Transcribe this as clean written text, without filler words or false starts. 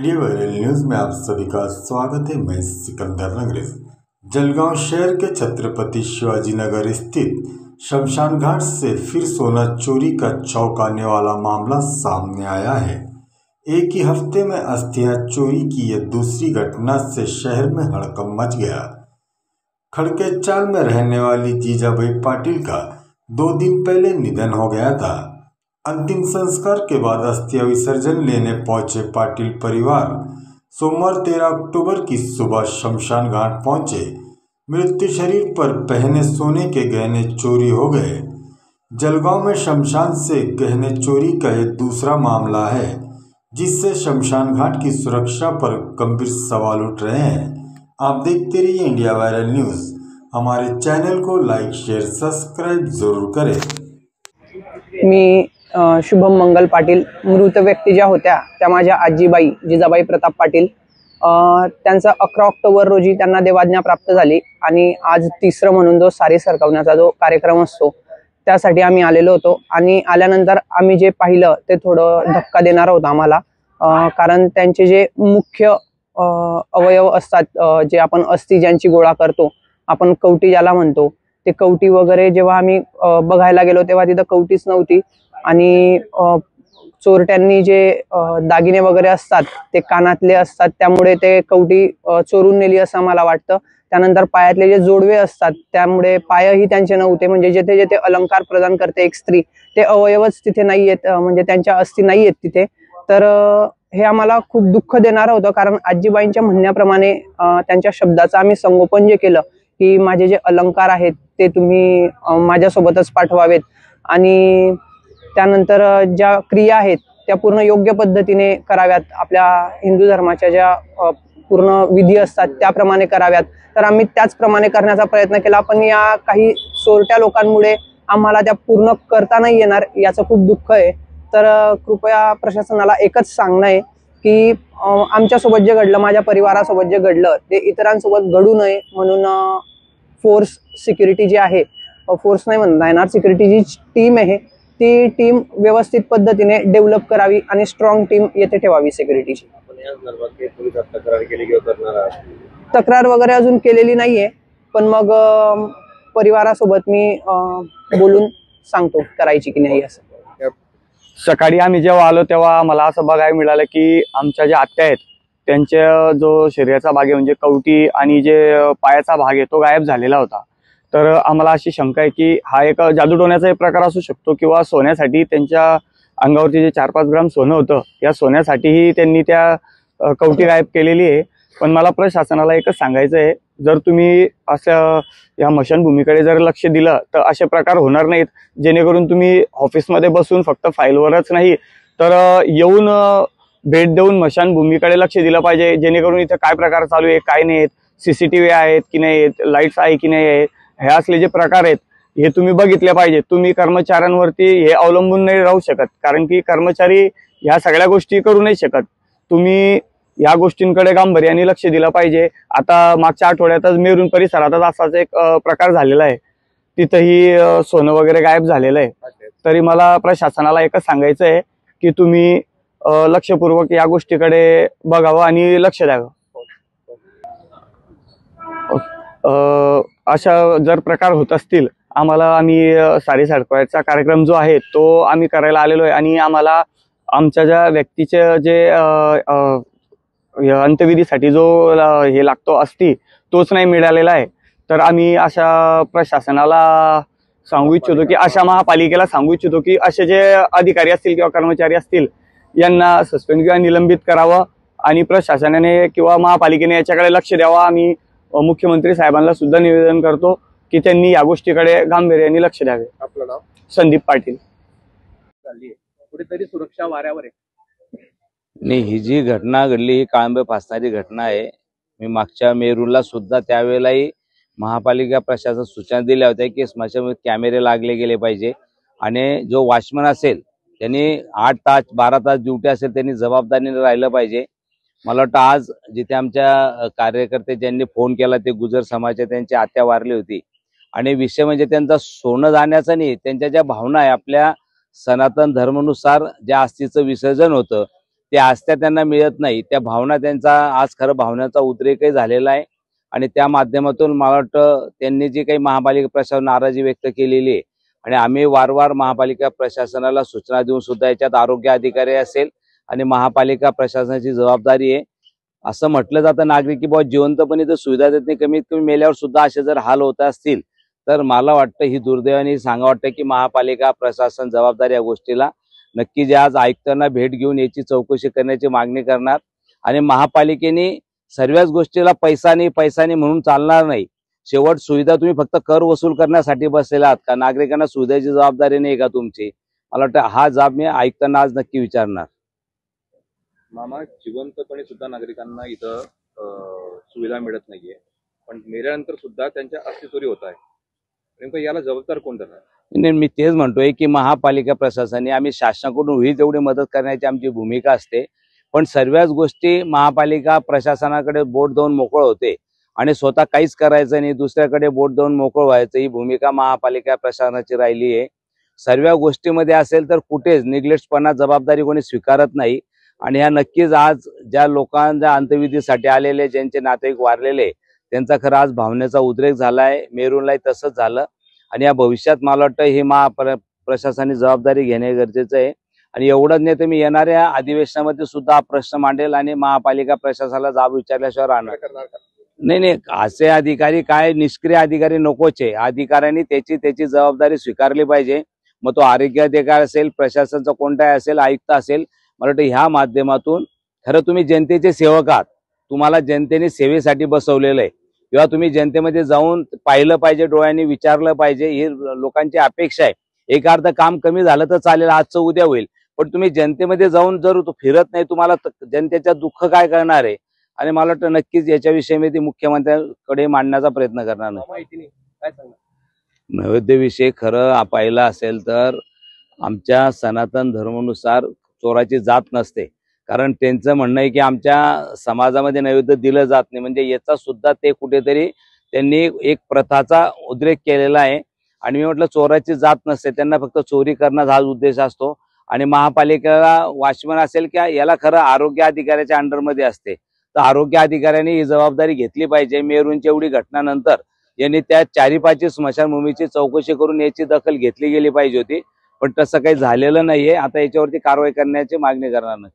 India viral news में आप सभी का स्वागत है। मैं सिकंदर अंग्रेज। जलगांव शहर के छत्रपति शिवाजी नगर स्थित शमशान घाट से फिर सोना चोरी का चौंकाने वाला मामला सामने आया है। एक ही हफ्ते में अस्थियां चोरी की यह दूसरी घटना से शहर में हड़कंप मच गया। खड़केचाल में रहने वाली जीजाबाई पाटिल का 2 दिन पहले निधन हो गया था। अंतिम संस्कार के बाद अस्थियां विसर्जन लेने पहुंचे पाटिल परिवार सोमवार 13 अक्टूबर की सुबह शमशान घाट पहुंचे। मृत्यु शरीर पर पहने सोने के गहने चोरी हो गए। जलगांव में शमशान से गहने चोरी का यह दूसरा मामला है, जिससे शमशान घाट की सुरक्षा पर गंभीर सवाल उठ रहे हैं। आप देखते रहिए इंडिया वायरल न्यूज। हमारे चैनल को लाइक, शेयर, सब्सक्राइब जरूर करें। मी शुभम मंगल पाटील, मृत व्यक्ती ज्या होत्या त्या माझ्या आजीबाई जिजाबाई प्रताप पाटील। त्यांचा 11 ऑक्टोबर रोजी त्यांना देवाज्ञा प्राप्त झाली आणि आज तिसरं म्हणून जो सारी सरकवण्याचा जो कार्यक्रम असतो त्यासाठी आम्ही आलेलो होतो। आणि आल्यानंतर आम्ही जे पाहिलं ते थोडं धक्का देणार होतं आम्हाला, कारण त्यांचे जे मुख्य अवयव असतात, जे आपण अस्थी ज्यांची गोळा करतो, आपण कवटी ज्याला म्हणतो, ते कवटी वगैरे जेव्हा आम्ही बघायला गेलो तेव्हा तिथं कवटीच नव्हती। आणि चोरट्यांनी जे दागिने वगैरे असतात ते कानातले असतात, त्यामुळे ते कवटी चोरून नेली असं मला वाटतं। त्यानंतर पायातले जे जोडवे असतात त्यामुळे पायही त्यांचे नव्हते, म्हणजे जेथे जेथे अलंकार प्रदान करते एक स्त्री ते अवयवच तिथे नाही आहेत, म्हणजे त्यांच्या अस्थी नाही आहेत तिथे। तर हे आम्हाला खूप दुःख देणारं होतं, कारण आजीबाईंच्या म्हणण्याप्रमाणे त्यांच्या शब्दाचं आम्ही संगोपन जे केलं की माझे जे अलंकार आहेत ते तुम्ही माझ्यासोबतच पाठवावेत आणि त्यानंतर ज्या क्रिया आहेत त्या पूर्ण योग्य पद्धतीने कराव्यात, आपल्या हिंदू धर्माच्या ज्या पूर्ण विधी असतात त्याप्रमाणे कराव्यात। तर आम्ही त्याचप्रमाणे करण्याचा प्रयत्न केला, पण या काही चोरट्या लोकांमुळे आम्हाला त्या पूर्ण करता नाही येणार याचं खूप दुःख आहे। तर कृपया प्रशासनाला एकच सांगणं आहे की आमच्यासोबत जे घडलं, माझ्या परिवारासोबत जे घडलं ते इतरांसोबत घडू नये म्हणून फोर्स सिक्युरिटी जी आहे, फोर्स नाही म्हणता येणार, सिक्युरिटी जी टीम आहे ती टीम व्यवस्थित पद्धतीने डेव्हलप करावी आणि स्ट्रॉंग टीम येथे ठेवावी सिक्युरिटीची। तक्रार वगैरे अजून केलेली नाहीये, पण मग परिवारासोबत मी बोलून सांगतो करायची की नाही असं। सकाळी आम्ही जेव्हा आलो तेव्हा आम्हाला असं बघायला मिळालं की आमच्या ज्या आत्या आहेत त्यांच्या जो शरीराचा भाग आहे, म्हणजे कवटी आणि जे पायाचा भाग आहे तो गायब झालेला होता। तर आम्हाला अशी शंका आहे की हा एक जादूटोण्याचा एक प्रकार असू शकतो, किंवा सोन्यासाठी त्यांच्या अंगावरती जे 4-5 ग्राम सोनं होतं या सोन्यासाठीही त्यांनी त्या कवटी गायब केलेली आहे। पण मला प्रशासनाला एकच सांगायचं आहे, जर तुम्ही असं या मशानभूमीकडे जर लक्ष दिलं तर असे प्रकार होणार नाहीत, जेणेकरून तुम्ही ऑफिसमध्ये बसून फक्त फाईलवरच नाही तर येऊन भेट देऊन मशानभूमीकडे लक्ष दिलं पाहिजे, जेणेकरून इथं काय प्रकार चालू आहे, काय नाही, CCTV आहेत की नाही, लाईट्स आहे की नाही, हे असले जे प्रकार आहेत हे तुम्ही बघितले पाहिजे। तुम्ही कर्मचाऱ्यांवरती हे अवलंबून नाही राहू शकत, कारण की कर्मचारी ह्या सगळ्या गोष्टी करू नाही शकत। तुम्ही या गोष्टींकडे गांभीर्याने लक्ष दिलं पाहिजे। आता मागच्या आठवड्यातच मेरून परिसरातच असाच एक प्रकार झालेला आहे, तिथंही सोनं वगैरे गायब झालेलं आहे। तरी मला प्रशासनाला एकच सांगायचं आहे की तुम्ही लक्षपूर्वक या गोष्टीकडे बघावं आणि लक्ष द्यावं। अशा जर प्रकार होत असतील, आम्ही सारी सरकवायचा कार्यक्रम जो आहे तो आम्ही करायला आलेलो आहे आणि आम्हाला आमच्या ज्या व्यक्तीचे जे अंत्यविधीसाठी जो हे लागतो अस्थी तोच नाही मिळालेला आहे। तर आम्ही अशा प्रशासनाला सांगू इच्छितो की अशा महापालिकेला सांगू इच्छितो की असे जे अधिकारी असतील किंवा कर्मचारी असतील यांना सस्पेंड किंवा निलंबित करावं आणि प्रशासनाने किंवा महापालिकेने याच्याकडे लक्ष द्यावं। आम्ही मुख्यमंत्री साहेबांना सुद्धा निवेदन करतो की त्यांनी या गोष्टीकडे गांभीर्याने लक्ष द्यावे। आपलं नाव? संदीप पाटील। कुठेतरी सुरक्षा वाऱ्यावर आहे? नाही, ही जी घटना घडली ही काळंबे फासणारी घटना आहे। मी मागच्या मेरूरला सुद्धा त्यावेळेलाही महापालिका प्रशासन सूचना दिल्या होत्या की स्मशानभूमीत कॅमेरे लागले गेले पाहिजे आणि जो वॉचमन असेल त्यांनी 8 तास 12 तास ड्युटी असेल त्यांनी जबाबदारीने राहिलं पाहिजे। मला वाटतं आज जिथे आमच्या कार्यकर्ते ज्यांनी फोन केला ते गुजर समाजाचे, त्यांची आत्या वारली होती आणि विषय म्हणजे त्यांचा सोनं जाण्याचा नाही, त्यांच्या ज्या भावना आहे आपल्या सनातन धर्मानुसार ज्या अस्थीचं विसर्जन होतं ते आज त्यांना मिळत नाही. त्या भावना त्यांचा आज खरं भावनांचा उद्रेकही झालेला आहे आणि त्या माध्यमातून मला वाटतं त्यांनी जी काही महापालिका प्रशासन नाराजी व्यक्त केलेली आहे आणि आम्ही वारंवार महापालिका प्रशासनाला सूचना देऊन सुद्धा याच्यात आरोग्य अधिकारी असेल आणि महापालिका प्रशासनाची जबाबदारी आहे असं म्हटलं जातं. नागरिक की बाबा जिवंतपणे जर सुविधा देत नाही, कमीत कमी मेल्यावर सुद्धा असे जर हाल होत असतील तर मला वाटतं ही दुर्दैवाने सांगा वाटतं की महापालिका प्रशासन जबाबदार या गोष्टीला नक्की जे आज आयुक्तांना भेट घेऊन याची चौकशी करण्याची मागणी करणार आणि महापालिकेने सर्वच गोष्टीला पैसा नाही म्हणून चालणार नाही. शेवट सुविधा तुम्ही फक्त कर वसूल करण्यासाठी बसलेला आहात का? नागरिकांना सुविधेची जबाबदारी नाही का तुमची? मला वाटतं हा जाब मी आयुक्तांना आज नक्की विचारणार. मामा, जिवंतपणे सुद्धा नागरिकांना इथं सुविधा मिळत नाहीये, पण मेल्यानंतर सुद्धा त्यांच्या अस्तित्वरी होत आहे. नेमकं याला जबाबदार कोण धरणार? नाही, मी तेच म्हणतोय की महापालिका प्रशासनाने आम्ही शासनाकडून होईल तेवढी मदत करण्याची आमची भूमिका असते, पण सर्वच गोष्टी महापालिका प्रशासनाकडे बोट देऊन मोकळ होते आणि स्वतः काहीच करायचं नाही, दुसऱ्याकडे बोट देऊन मोकळ व्हायचं, ही भूमिका महापालिका प्रशासनाची राहिली आहे. सर्व गोष्टीमध्ये असेल तर कुठेच निग्लेक्टपणा जबाबदारी कोणी स्वीकारत नाही आणि ह्या नक्कीच आज ज्या लोकांच्या अंत्यविधीसाठी आलेले ज्यांचे नातेवाईक वारलेले त्यांचा खरं आज भावनेचा उद्रेक झालाय. मेरूनलाही तसंच झालं आणि या भविष्यात मला वाटतं ही प्रशासनाने जबाबदारी घेणे गरजेचं आहे आणि एवढंच नाही तर मी येणाऱ्या अधिवेशनामध्ये सुद्धा हा प्रश्न मांडेल आणि महापालिका प्रशासनाला जाब विचारल्याशिवाय राहणार नाही. असे अधिकारी काय निष्क्रिय अधिकारी नकोच आहे. अधिकाऱ्यांनी त्याची जबाबदारी स्वीकारली पाहिजे. मग तो आरोग्य अधिकारी असेल, प्रशासनाचा कोणताही असेल, आयुक्त असेल, मला वाटतं ह्या माध्यमातून खरं तुम्ही जनतेचे सेवक आहात. तुम्हाला जनतेने सेवेसाठी बसवलेलं आहे किंवा तुम्ही जनतेमध्ये जाऊन पाहिलं पाहिजे, डोळ्यांनी विचारलं पाहिजे, ही लोकांची अपेक्षा आहे. एक अर्ध काम कमी झालं तर चालेल, आजचं उद्या होईल, पण तुम्ही जनतेमध्ये जाऊन जर फिरत नाही तुम्हाला जनतेचं दुःख काय करणार आहे? आणि मला वाटतं नक्कीच याच्याविषयी मी मुख्यमंत्र्यांकडे मांडण्याचा प्रयत्न करणार नाही. नैवेद्याविषयी खरं पाहिलं असेल तर आमच्या सनातन धर्मानुसार चोराची जात नसते, कारण त्यांचं म्हणणं आहे की आमच्या समाजामध्ये नैवेद्य दिलं जात नाही, म्हणजे याचा सुद्धा ते कुठेतरी त्यांनी एक प्रथाचा उद्रेक केलेला आहे. आणि मी म्हटलं चोराची जात नसते, त्यांना फक्त चोरी करणं हाच उद्देश असतो. आणि महापालिकेला वॉचमन असेल किंवा याला खरं आरोग्य अधिकाऱ्याच्या अंडरमध्ये असते, तर आरोग्य अधिकाऱ्यांनी ही जबाबदारी घेतली पाहिजे. मेरूंची एवढी घटनानंतर यांनी त्या 4-5 स्मशानभूमीची चौकशी करून याची दखल घेतली गेली पाहिजे होती, पण तसं काही झालेलं नाहीये. आता याच्यावरती कारवाई करण्याची मागणी करणार नाही.